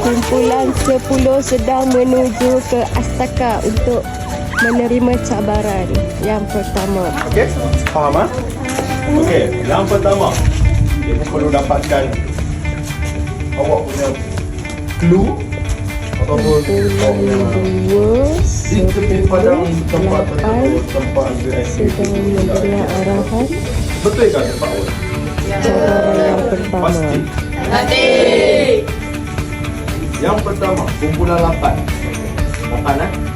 kumpulan 10 sedang menuju ke Astaka untuk menerima cabaran yang pertama. Okey, faham ah? Okey, yang pertama kita perlu dapatkan awak punya clue ataupun di tepi padang tempat sedang memberi arahan betul kan Pak Awal? cabaran yang pertama. Pasti. Yang pertama, kumpulan 8. 8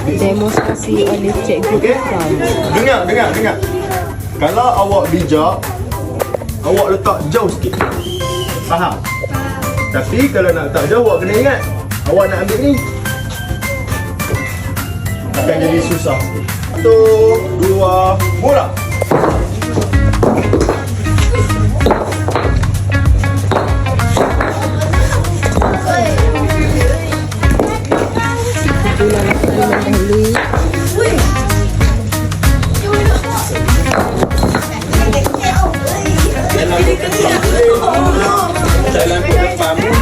Demonstrasi oleh Cikgu Okey. Ikram. Dengar. Kalau awak bijak, awak letak jauh sikit. Faham? Tapi kalau nak letak jauh, awak kena ingat awak nak ambil ni akan jadi susah sikit. 1, 2, mula. Jalan ke depan ni.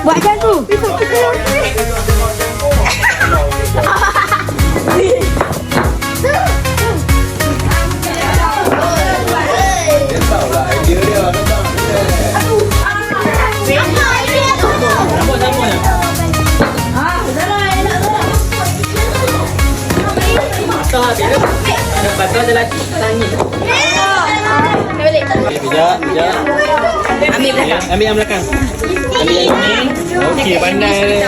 Buat macam tu. Dia tahu lah idea dia. Patut ada lagi tanya. Bijak. Ambil yang belakang. Ambil yang ni. Okey, pandai dia.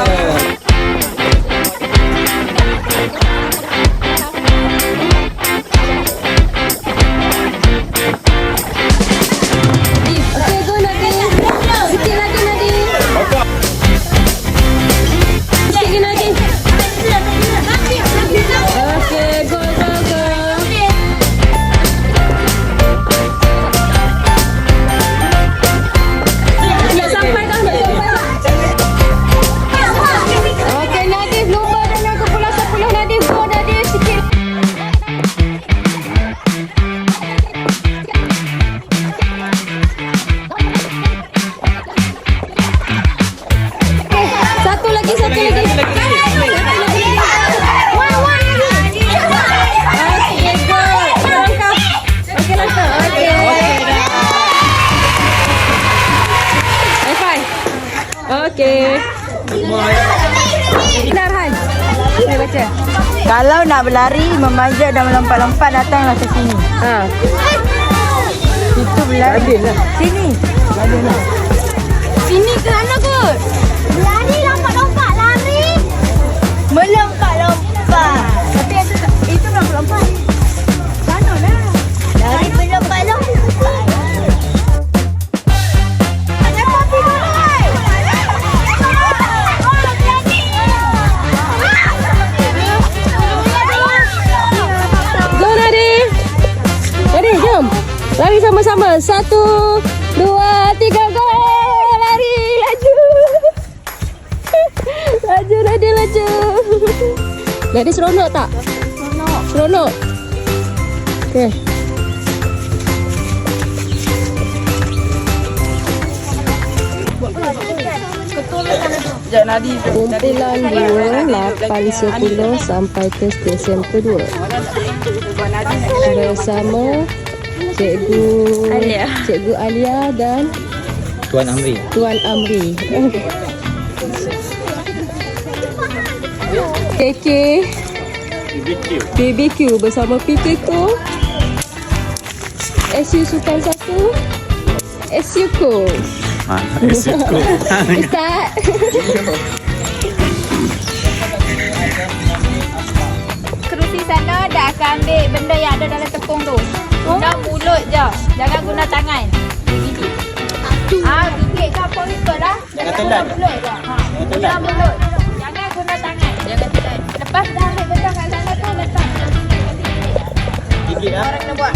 Okey. Narhan. Saya baca. Kalau nak berlari, memanjat dan melompat-lompat, datanglah ke sini. Itu berlari. Adillah. Sini. Adillah. Sini ke mana kot? Lari, lompat-lompat, lari. Melompat-lompat. Tapi itu melompat-lompat. Sana lah. Lari melompat-lompat. Lari sama-sama. 1, 2, 3, go! Lari, laju. Laju, Nadia, laju. Nadia seronok tak? Seronok. Okey. Kumpulan 2, 8, 10 sampai ke stesen kedua. Bersama Cikgu Alia dan Tuan Amri. KK BBQ bersama PKko, SU Sultan 1, SU Ko. Ustaz. Kerusi sana dah akan ambil benda yang ada dalam tepung tu. Guna mulut je. Jangan guna tangan. Gigit. Gigit ke apa ikutlah. Jangan guna mulut je. Guna mulut. Jangan guna tangan. Jangan telan. Lepas dah ambil benda kat sana tu, letak. Gigit lah. Orang kena buat.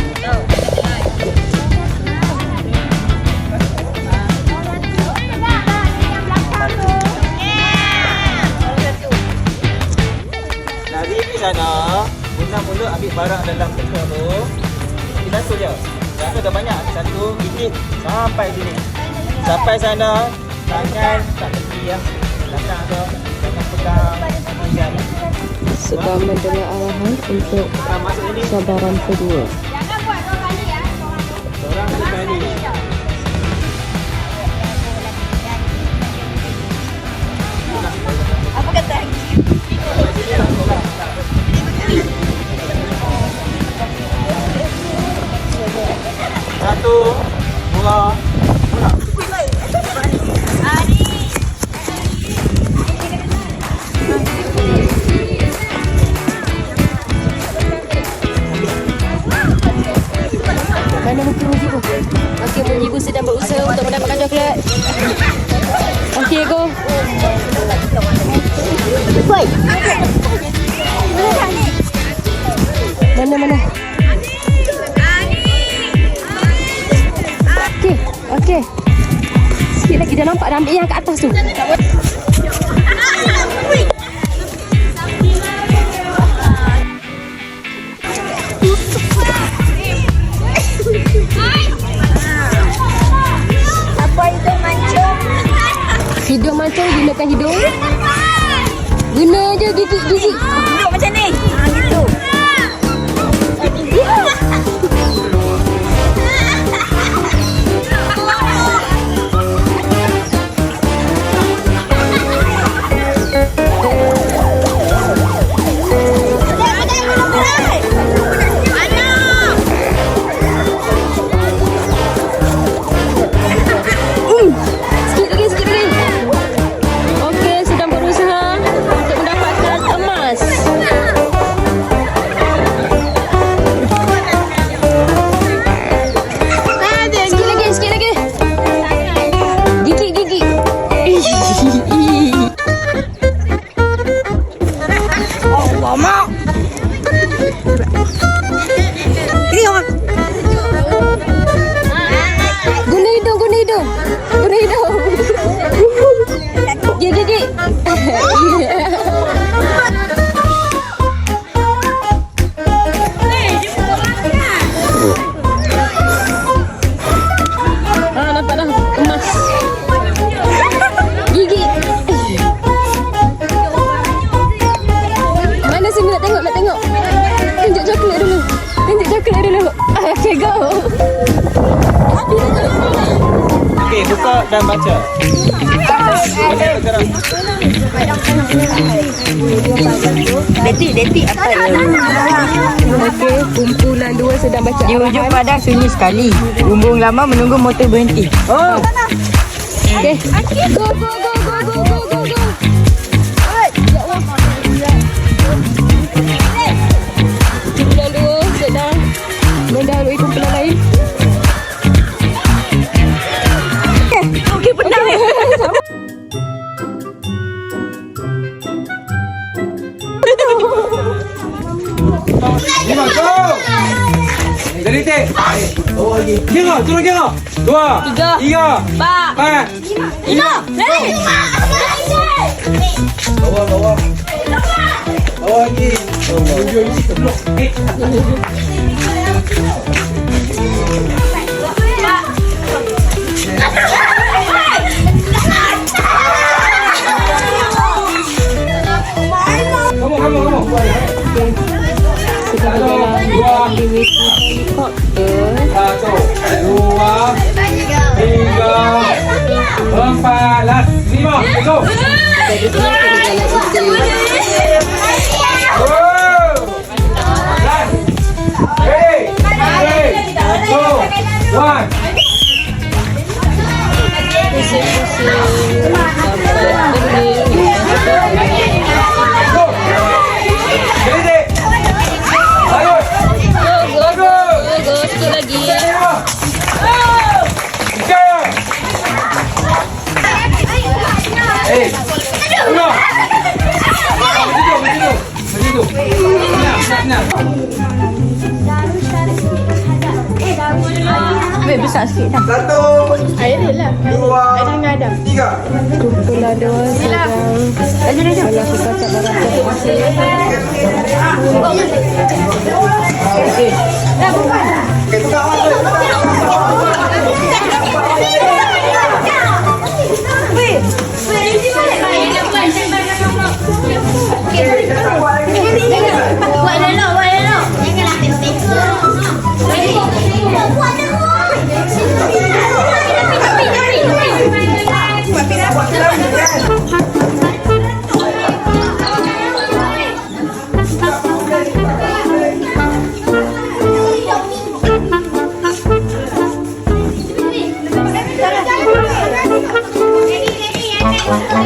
barang dalam teka tu. Satu je. Yang tu dah banyak. Satu, gigit sampai sini. Sampai sana, tangan tak tepi ya. Belakang tu, jangan pegang. Jangan. Sedang mendengar arahan untuk cabaran kedua. Jangan buat 2 kali ya. Orang sekali. Apa kata? Satu, dua. Mana mungkin Mujibu? Okey, Mujibu sedang berusaha untuk mendapatkan coklat. Okey, go. Mana? Okey. Sikit lagi dah nampak dah, ambil yang kat atas tu. Hidung mancung, gunakan hidung. Guna je gigi. Duduk macam ni. Gitu. Sikit lagi. Okey, sedang berusaha untuk mendapatkan emas. Sikit lagi. Gigi. Allah, mak. Ini orang. Guna hidung. Gigi. Nampak dah emas. Gigi. Mana sini nak tengok. Tunjuk coklat dulu. Okay, go. Okey, buka dan baca. Detik apa ni? Okey, kumpulan 2 sedang baca Di ujung padang sunyi sekali. Bumbung lama menunggu motor berhenti. Oh. Okey. Go. Kumpulan 2 sedang mendahului kumpulan lain. Okey, penang. Lima, go! Jadi tek. Tengok, turun tengok. 2, 3, 4, 5. Bawah. Bawah lagi. Kamu. Sedang dalam aktiviti helikopter. 1, 2, 3, 4, last 5. Go. Jadi semua kena jalan itu. Last. 3, 2, 1. Go. Jadi tek. Lanjut. Go, sikit lagi. Tengok. Begitu. Senang. Besar sikit dah. 1, Air dia lah. 2, Dengan Adam. 3. Kumpulan 2 sedang melakukan cabaran. Buat dulu, buat dulu. Janganlah tengok-tengok. Buat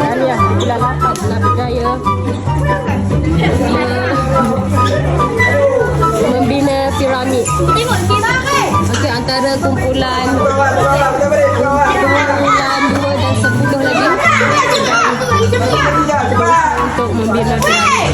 Tahniah Kumpulan 8 telah berjaya membina piramid. Okey, antara kumpulan 2 dan 10 lagi untuk membina piramid.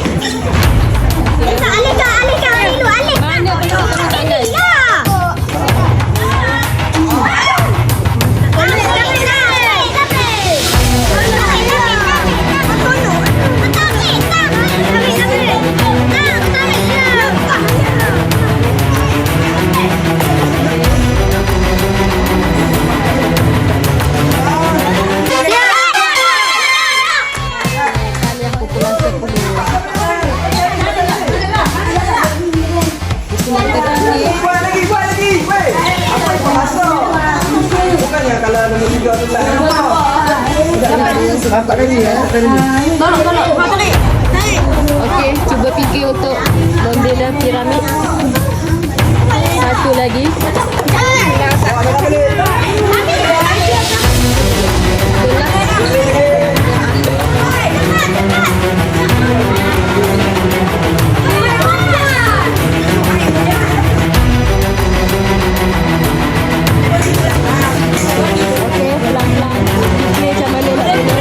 Mana bentuk tangan? Okey, cuba fikir untuk membina piramid. Satu lagi. Okey, pelan-pelan. Fikir macam mana nak bina.